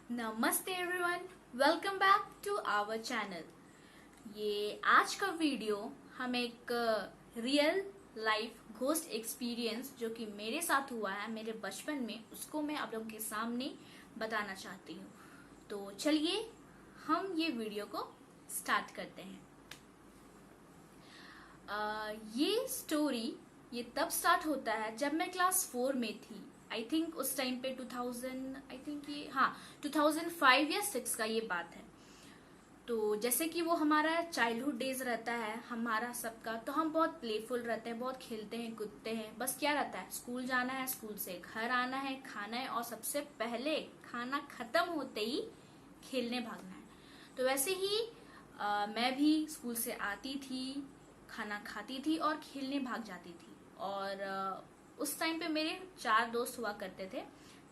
नमस्ते everyone, welcome back to our channel. ये आज का वीडियो हम एक रियल लाइफ घोस्ट एक्सपीरियंस जो कि मेरे साथ हुआ है मेरे बचपन में, उसको मैं आप लोगों के सामने बताना चाहती हूँ। तो चलिए हम ये वीडियो को स्टार्ट करते हैं। ये स्टोरी ये तब स्टार्ट होता है जब मैं क्लास 4 में थी। आई थिंक उस टाइम पे 2005 या 6 का ये बात है। तो जैसे कि वो हमारा चाइल्डहुड डेज रहता है हमारा सबका, तो हम बहुत प्लेफुल रहते हैं, बहुत खेलते हैं, कूदते हैं। बस क्या रहता है, स्कूल जाना है, स्कूल से घर आना है, खाना है और सबसे पहले खाना खत्म होते ही खेलने भागना है। तो वैसे ही मैं भी स्कूल से आती थी, खाना खाती थी और खेलने भाग जाती थी। और उस टाइम पे मेरे 4 दोस्त हुआ करते थे,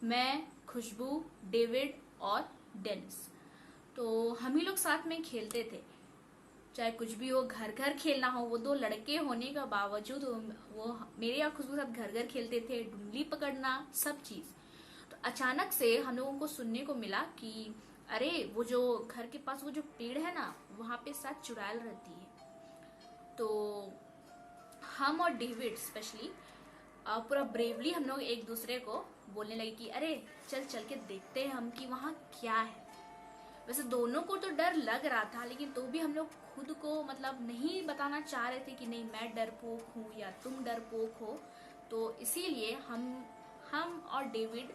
मैं, खुशबू, डेविड और डेनिस। तो हम ही लोग साथ में खेलते थे, चाहे कुछ भी हो, घर घर खेलना हो। वो 2 लड़के होने का बावजूद वो मेरे और खुशबू के साथ घर घर खेलते थे, डुंगली पकड़ना, सब चीज। तो अचानक से हम लोगों को सुनने को मिला कि अरे वो जो घर के पास वो जो पेड़ है ना, वहां पे शायद चुड़ैल रहती है। तो हम और डेविड स्पेशली पूरा ब्रेवली हम लोग एक दूसरे को बोलने लगे कि अरे चल चल के देखते हैं हम कि वहाँ क्या है। वैसे दोनों को तो डर लग रहा था, लेकिन तो भी हम लोग खुद को मतलब नहीं बताना चाह रहे थे कि नहीं मैं डरपोक हूँ या तुम डरपोक हो। तो इसीलिए हम और डेविड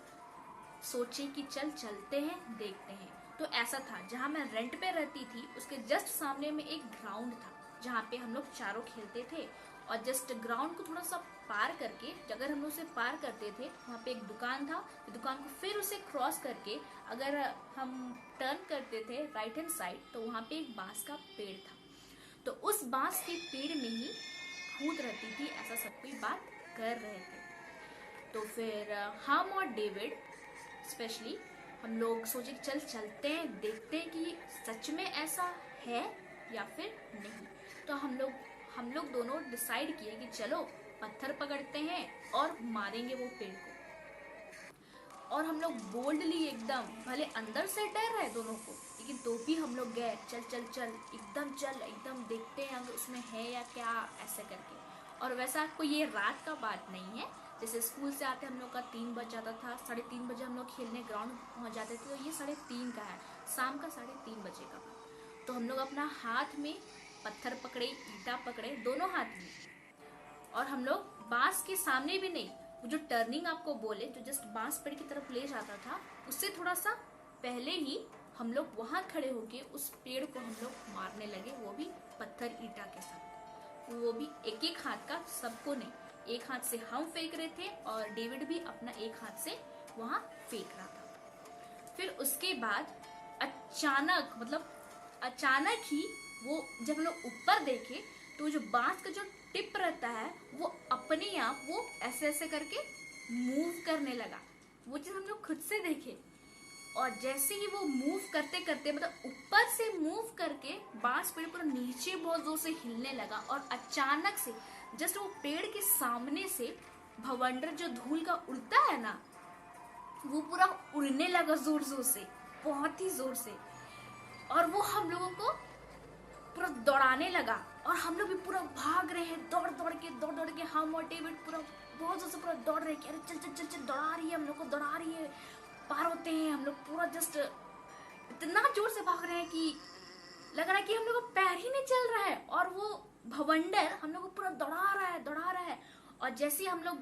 सोचे कि चल चलते हैं, देखते हैं। तो ऐसा था, जहाँ मैं रेंट पे रहती थी उसके जस्ट सामने में एक ग्राउंड था जहाँ पे हम लोग चारों खेलते थे। और जस्ट ग्राउंड को थोड़ा सा पार करके, अगर हम लोग उसे पार करते थे, वहाँ पे एक दुकान था। दुकान को फिर उसे क्रॉस करके अगर हम टर्न करते थे राइट हैंड साइड, तो वहाँ पे एक बांस का पेड़ था। तो उस बांस के पेड़ में ही भूत रहती थी, ऐसा सब कोई बात कर रहे थे। तो फिर हम और डेविड स्पेशली हम लोग सोचे कि चल चलते हैं, देखते हैं कि सच में ऐसा है या फिर नहीं। तो हम लोग दोनों डिसाइड किए कि चलो पत्थर पकड़ते हैं और मारेंगे वो पेड़ को। और हम लोग बोल्डली एकदम, भले अंदर से डर रहे दोनों को, लेकिन तो भी हम लोग गए, चल चल चल चल एकदम देखते हैं अगर उसमें है या क्या, ऐसे करके। और वैसा कोई ये रात का बात नहीं है, जैसे स्कूल से आते हम लोग का 3 बज जाता था, 3:30 बजे हम लोग खेलने ग्राउंड पहुंच जाते थे। तो ये 3:30 का है, शाम का 3:30 बजे का। तो हम लोग अपना हाथ में पत्थर पकड़े, ईंटा पकड़े, दोनों हाथ में। और हम लोग बांस के सामने भी नहीं, वो जो टर्निंग आपको बोले जो जस्ट बांस पेड़ की तरफ ले जाता था, उससे थोड़ा सा पहले ही हम लोग वहां खड़े होके उस पेड़ को हम लोग मारने लगे, वो भी पत्थर ईंटा के साथ। वो भी एक एक हाथ का, सबको नहीं, एक हाथ से हम फेंक रहे थे और डेविड भी अपना एक हाथ से वहां फेंक रहा था। फिर उसके बाद अचानक ही वो जब हम लोग ऊपर देखे, तो जो बांस का जो टिप रहता है वो अपने आप वो ऐसे ऐसे करके मूव करने लगा। वो चीज हम लोग खुद से देखे। और जैसे ही वो मूव करते करते, मतलब ऊपर से मूव करके बांस पेड़ पर नीचे बहुत जोर से हिलने लगा। और अचानक से जस्ट वो पेड़ के सामने से भवंडर जो धूल का उड़ता है ना, वो पूरा उड़ने लगा जोर जोर से, बहुत ही जोर से। और वो हम लोगों को पूरा दौड़ाने लगा और हम लोग भी पूरा भाग रहे हैं, दौड़ दौड़ के हम और डेविड पूरा बहुत जोर से पूरा दौड़ रहे हैं। अरे चल चल चल चल, दौड़ा रही है हम लोग को, दौड़ा रही है। पार होते हैं हम लोग, पूरा जस्ट इतना जोर से भाग रहे हैं कि लग रहा है कि हम लोग को पैर ही नहीं चल रहा है। और वो भवंडर हम लोग को पूरा दौड़ा रहा है। और जैसे हम लोग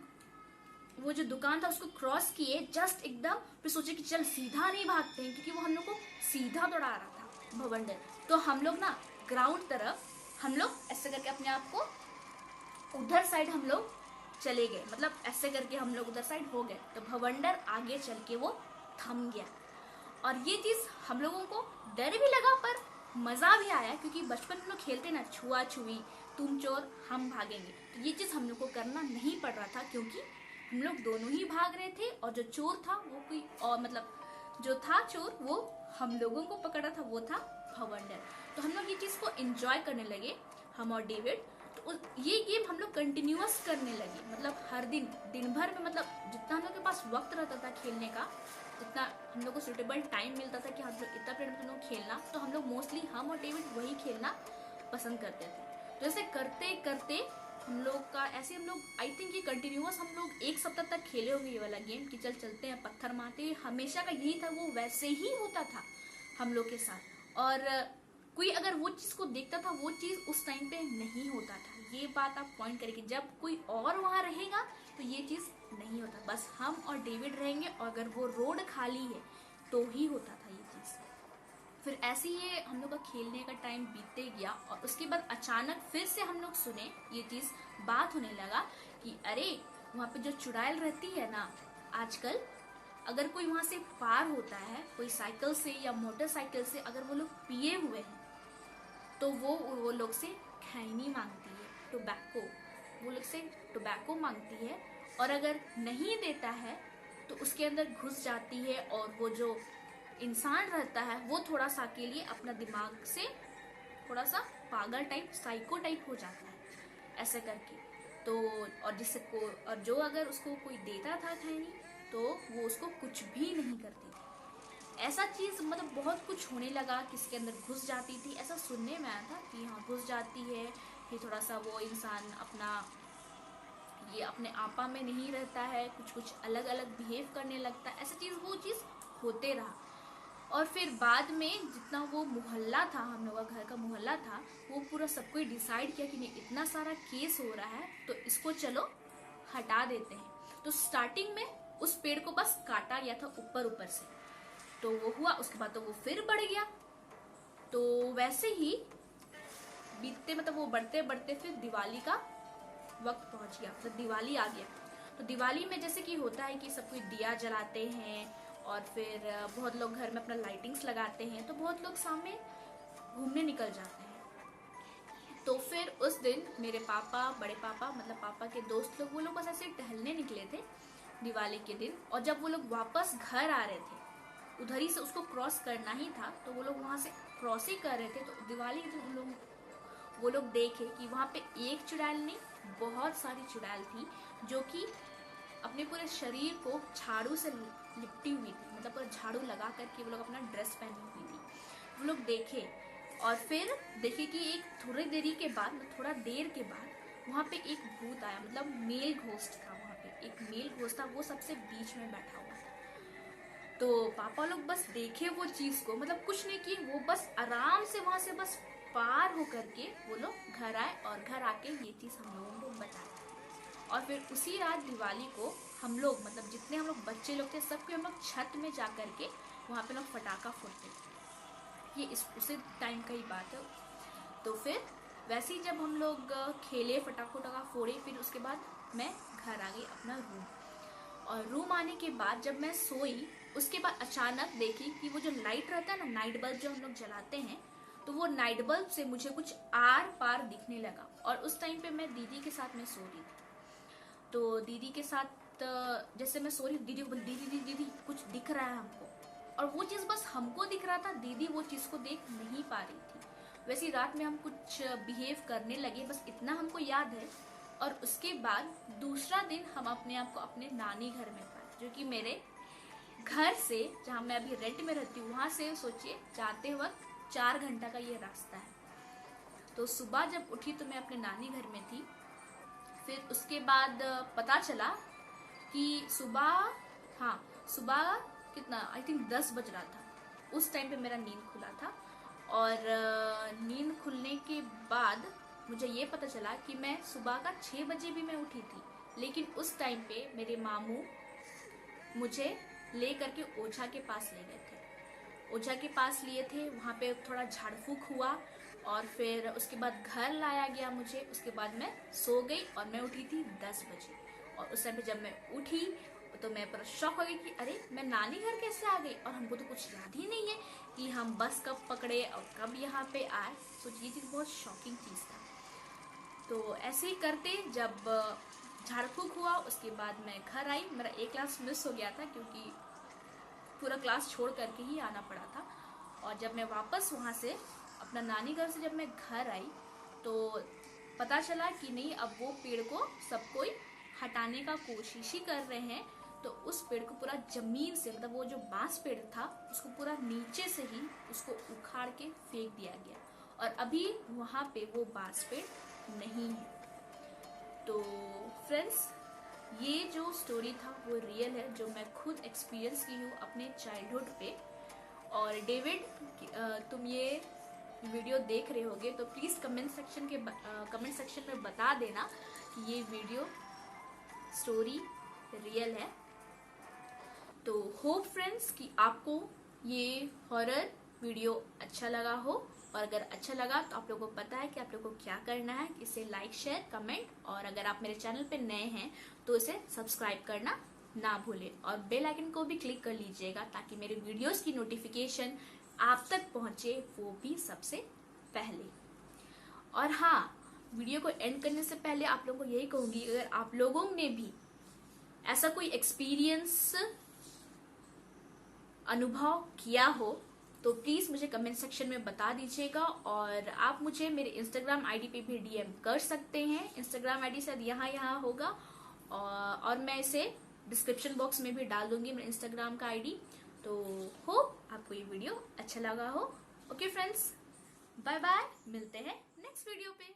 वो जो दुकान था उसको क्रॉस किए, जस्ट एकदम फिर सोचे कि चल सीधा नहीं भागते हैं, क्योंकि वो हम लोग को सीधा दौड़ा रहा था भवंडर। तो हम लोग ना ग्राउंड तरफ हम लोग ऐसे करके अपने आप को उधर साइड हम लोग चले गए, मतलब ऐसे करके हम लोग उधर साइड हो गए। तो भवंडर आगे चल के वो थम गया। और ये चीज हम लोगों को डर भी लगा पर मजा भी आया, क्योंकि बचपन में लोग खेलते ना छुआ छुई, तुम चोर हम भागेंगे। तो ये चीज हम लोग को करना नहीं पड़ रहा था, क्योंकि हम लोग दोनों ही भाग रहे थे। और जो चोर था वो कोई और, मतलब जो था चोर वो हम लोगों को पकड़ा था, वो था भवंडर। तो हम लोग ये चीज को एंजॉय करने लगे, हम और डेविड। तो ये गेम हम लोग कंटिन्यूअस करने लगे, मतलब हर दिन, दिन भर में, मतलब जितना हम लोग के पास वक्त रहता था खेलने का, जितना हम लोग को सुटेबल टाइम मिलता था कि हम लोग इतना पीरियड में तुम लोग खेलना, तो हम लोग मोस्टली हम और डेविड वही खेलना पसंद करते थे। तो ऐसे करते करते हम लोग का ऐसे हम लोग आई थिंक ये कंटिन्यूअस हम लोग 1 सप्ताह तक खेले होंगे ये वाला गेम कि चल चलते हैं पत्थर मारते हैं, हमेशा का यही था, वो वैसे ही होता था हम लोग के साथ। और कोई अगर वो चीज़ को देखता था वो चीज़ उस टाइम पे नहीं होता था। ये बात आप पॉइंट करेंगे, जब कोई और वहाँ रहेगा तो ये चीज़ नहीं होता, बस हम और डेविड रहेंगे और अगर वो रोड खाली है तो ही होता था ये चीज़। फिर ऐसे ही हम लोग का खेलने का टाइम बीतते गया और उसके बाद अचानक फिर से हम लोग सुने ये चीज़, बात होने लगा कि अरे वहाँ पे जो चुड़ैल रहती है ना, आजकल अगर कोई वहाँ से पार होता है, कोई साइकिल से या मोटरसाइकिल से, अगर वो लोग पिए हुए हैं तो वो लोग से खैनी मांगती है, टोबैको, वो लोग से टोबैको मांगती है, और अगर नहीं देता है तो उसके अंदर घुस जाती है और वो जो इंसान रहता है वो थोड़ा सा के लिए अपना दिमाग से थोड़ा सा पागल टाइप, साइको टाइप हो जाता है ऐसे करके। तो और और जो अगर उसको कोई देता था खैनी तो वो उसको कुछ भी नहीं करती थी। ऐसा चीज़ मतलब बहुत कुछ होने लगा, किसके अंदर घुस जाती थी, ऐसा सुनने में आया था कि हाँ घुस जाती है, कि थोड़ा सा वो इंसान अपने आपा में नहीं रहता है, कुछ कुछ अलग अलग बिहेव करने लगता है, ऐसा चीज़ वो चीज़ होते रहा। और फिर बाद में जितना वो मोहल्ला था, हम लोग का घर का मोहल्ला था, वो पूरा सबको डिसाइड किया कि नहीं इतना सारा केस हो रहा है तो इसको चलो हटा देते हैं। तो स्टार्टिंग में उस पेड़ को बस काटा गया था ऊपर ऊपर से, तो वो हुआ, उसके बाद तो वो फिर बढ़ गया। तो वैसे ही बीतते मतलब वो बढ़ते बढ़ते फिर दिवाली का वक्त पहुंच गया, मतलब दिवाली आ गया। तो दिवाली में जैसे कि होता है कि सब कोई दिया जलाते हैं और फिर बहुत लोग घर में अपना लाइटिंग्स लगाते हैं, तो बहुत लोग सामने घूमने निकल जाते हैं। तो फिर उस दिन मेरे पापा, बड़े पापा मतलब पापा के दोस्त लोग, वो लोग बस ऐसे टहलने निकले थे दिवाली के दिन, और जब वो लोग वापस घर आ रहे थे, उधर ही से उसको क्रॉस करना ही था, तो वो लोग वहाँ से क्रॉस ही कर रहे थे, तो दिवाली के दिन वो लोग देखे कि वहाँ पे एक चुड़ैल नहीं, बहुत सारी चुड़ैल थी जो कि अपने पूरे शरीर को झाड़ू से लिपटी हुई थी, मतलब पूरा झाड़ू लगा करके वो लोग अपना ड्रेस पहनी हुई थी। वो लोग देखे और फिर देखे कि एक थोड़ी देरी के बाद, मतलब थोड़ा देर के बाद वहाँ पे एक भूत आया, मतलब मेल घोस्ट था, वहाँ पे एक मेल घोस्ट था, वो सबसे बीच में बैठा हुआ था। तो पापा लोग बस देखे वो चीज़ को, मतलब कुछ नहीं किए, वो बस आराम से वहाँ से बस पार होकर के वो लोग घर आए और घर आके ये चीज़ हम लोगों को बताया। और फिर उसी रात दिवाली को हम लोग, मतलब जितने हम लोग बच्चे लोग थे, सबके हम लोग छत में जा कर के वहाँ पे लोग फटाका फोड़ते थे। ये उसी टाइम का ही बात है। तो फिर वैसे ही जब हम लोग खेले, फटाका फोड़े, फिर उसके बाद मैं घर आ गई अपना रूम। और रूम आने के बाद जब मैं सोई, उसके बाद अचानक देखी कि वो जो लाइट रहता है ना, नाइट बल्ब जो हम लोग जलाते हैं, तो वो नाइट बल्ब से मुझे कुछ आर पार दिखने लगा। और उस टाइम पे मैं दीदी के साथ में सो रही थी, तो दीदी के साथ जैसे मैं सो रही, दीदी को बोली दीदी दीदी कुछ दिख रहा है हमको, और वो चीज़ बस हमको दिख रहा था, दीदी वो चीज़ को देख नहीं पा रही थी। वैसे रात में हम कुछ बिहेव करने लगे, बस इतना हमको याद है। और उसके बाद दूसरा दिन हम अपने आप को अपने नानी घर में पाए, जो कि मेरे घर से, जहाँ मैं अभी रेंट में रहती हूँ, वहाँ से सोचिए जाते वक्त 4 घंटा का ये रास्ता है। तो सुबह जब उठी तो मैं अपने नानी घर में थी। फिर उसके बाद पता चला कि सुबह कितना, आई थिंक 10 बज रहा था, उस टाइम पे मेरा नींद खुला था। और नींद खुलने के बाद मुझे ये पता चला कि मैं सुबह का 6 बजे भी मैं उठी थी, लेकिन उस टाइम पे मेरे मामू मुझे ले करके ओझा के पास ले गए थे। ओझा के पास लिए थे, वहाँ पे थोड़ा झाड़ फूक हुआ और फिर उसके बाद घर लाया गया मुझे। उसके बाद मैं सो गई और मैं उठी थी 10 बजे। और उस टाइम पे जब मैं उठी तो मैं पर शॉक हो गई कि अरे मैं नानी घर कैसे आ गई, और हमको तो कुछ याद ही नहीं है कि हम बस कब पकड़े और कब यहाँ पे आए। तो ये चीज़ बहुत शॉकिंग चीज़ था। तो ऐसे ही करते जब झाड़ फूक हुआ, उसके बाद मैं घर आई। मेरा एक क्लास मिस हो गया था क्योंकि पूरा क्लास छोड़ करके ही आना पड़ा था। और जब मैं वापस वहाँ से अपना नानी घर से जब मैं घर आई तो पता चला कि नहीं, अब वो पेड़ को सब कोई हटाने का कोशिश ही कर रहे हैं। तो उस पेड़ को पूरा जमीन से, मतलब वो जो बांस पेड़ था उसको पूरा नीचे से ही उसको उखाड़ के फेंक दिया गया और अभी वहां पे वो बांस पेड़ नहीं है। तो फ्रेंड्स, ये जो स्टोरी था वो रियल है, जो मैं खुद एक्सपीरियंस की हूँ अपने चाइल्डहुड पे। और डेविड, तुम ये वीडियो देख रहे होगे तो प्लीज कमेंट सेक्शन में बता देना कि ये वीडियो स्टोरी रियल है। तो होप फ्रेंड्स कि आपको ये हॉरर वीडियो अच्छा लगा हो, और अगर अच्छा लगा तो आप लोगों को पता है कि आप लोगों को क्या करना है, इसे लाइक, शेयर, कमेंट, और अगर आप मेरे चैनल पे नए हैं तो इसे सब्सक्राइब करना ना भूलें और बेल आइकन को भी क्लिक कर लीजिएगा ताकि मेरे वीडियोस की नोटिफिकेशन आप तक पहुंचे, वो भी सबसे पहले। और हाँ, वीडियो को एंड करने से पहले आप लोगों को यही कहूंगी, अगर आप लोगों ने भी ऐसा कोई एक्सपीरियंस अनुभव किया हो तो प्लीज मुझे कमेंट सेक्शन में बता दीजिएगा। और आप मुझे मेरे इंस्टाग्राम आईडी पे भी डीएम कर सकते हैं। इंस्टाग्राम आईडी शायद यहाँ होगा और मैं इसे डिस्क्रिप्शन बॉक्स में भी डाल दूंगी, मेरे इंस्टाग्राम का आईडी। तो होप आपको ये वीडियो अच्छा लगा हो। ओके फ्रेंड्स, बाय बाय, मिलते हैं नेक्स्ट वीडियो पे।